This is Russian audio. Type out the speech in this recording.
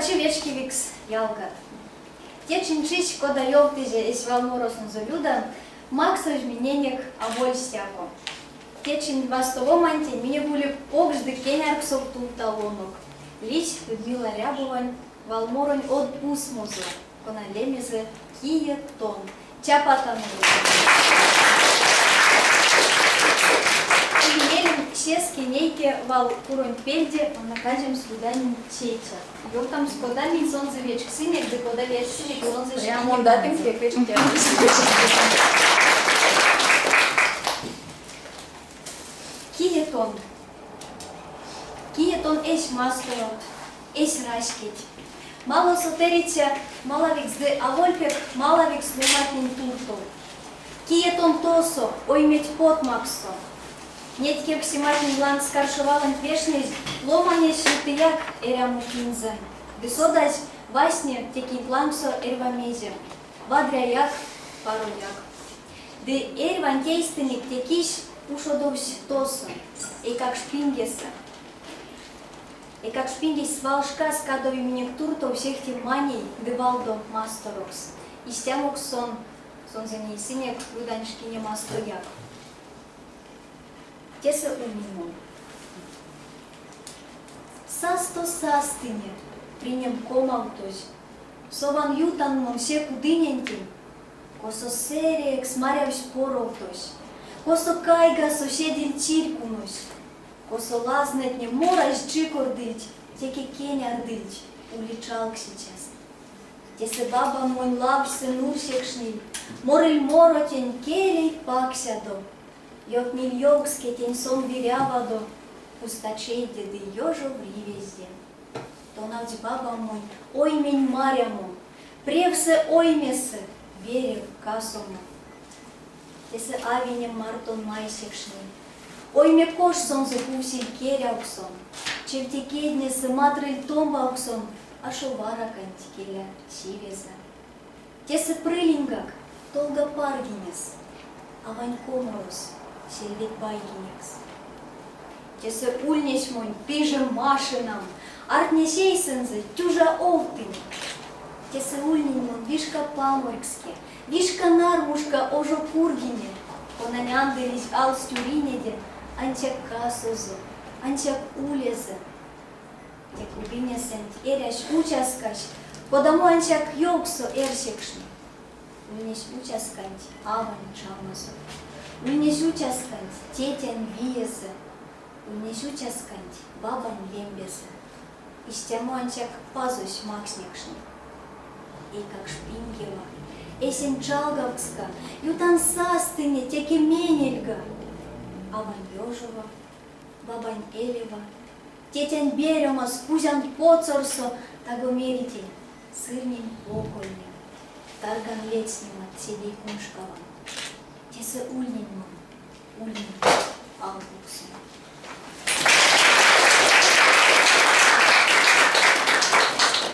бачи вечки викс ялка. Те чинчич, кода ёлтызе, есь валморосын завюда, макса изменениях аволь стяко. Те чин вастово манте, мне были огжды кенярксов тулталонок. Лич Людмила Рябовань, валморон от пусмозу, кона лемезе кие тон. Чапатану. Имелим чески нейке вал курон пельде, он накажем свиданин чейча. Йог там с кодами сон за вечк сынек, да кода вечк сынек, он за Прям он датым свек вечк. Киетон. Киетон эш масторот, эш рашкет. Мало сотерица, малавикс де авольпек, малавикс де матнин турто. Киетон тосо, ойметь потмаксо. Нетке псиматнин лан скаршевален пешней, ломане шутыяк эряму кинза. Бесодать васне текит ланксо эрвамезе. Вадряяк, парояк. Де эрван тейстеник текиш ушодовсь тосо, и как шпингеса. И как шпингес валшка скадови минек турто всех тиманий девалдо масторокс. И стямок сон за ней сынек выданшки не мастояк. Тесе умимо. Састо састыне, принем комалтось. Сован ютанном все кудынентин, косо серек смарявсь поровтось. Косо кайга соседин чиркунось. Косо лазнетне морась чикордыть, теки кень ордыть, уличалк сейчас. Тесе баба мой лавсе нурсекшный, морель моротень келей паксядо. Йок нильёкске тень сон вирявадо, пустачей деды ёжо в ривезде. Тонавдь баба мой, ой мень маряму, превсе оймесе, верев касому. Тесе авинем мартон майсекшный, ой ме кош сон за кусиль керяуксон, чевтикеднесе матрель томбауксон, а шовара кантикеля сивеза. Тесе прылингак, толга паргинес, а ваньком рос, сельвет байгинекс. Тесе ульнесь монь, пижем машинам, артнесейсензе, тюжа овтынь. Тесе ульнень мон, вишка паморкске, вишка нармушка ожо кургине, понанянделись ал стюринеде, антяк касозо, антяк улезе. Те клубинесент, эряш учаскач, подаму антяк йоксо эрсекшни. Ульнесь учаскант, аван чамазо. Ульнесь учаскант, тетян виезе. Ульнесь учаскант, бабан лембезе. Истяму антяк пазось макснекшни. И как шпингева, эсен чалгавкска, ютан састыне, теки менельга. Аван ёжова, бабан элева, тетян берема, скузян поцорсо, таго мерите, сырнень покольня, тарган лецнема, седей куншкаван. Тесе ульнень мон, ульнень албуксен.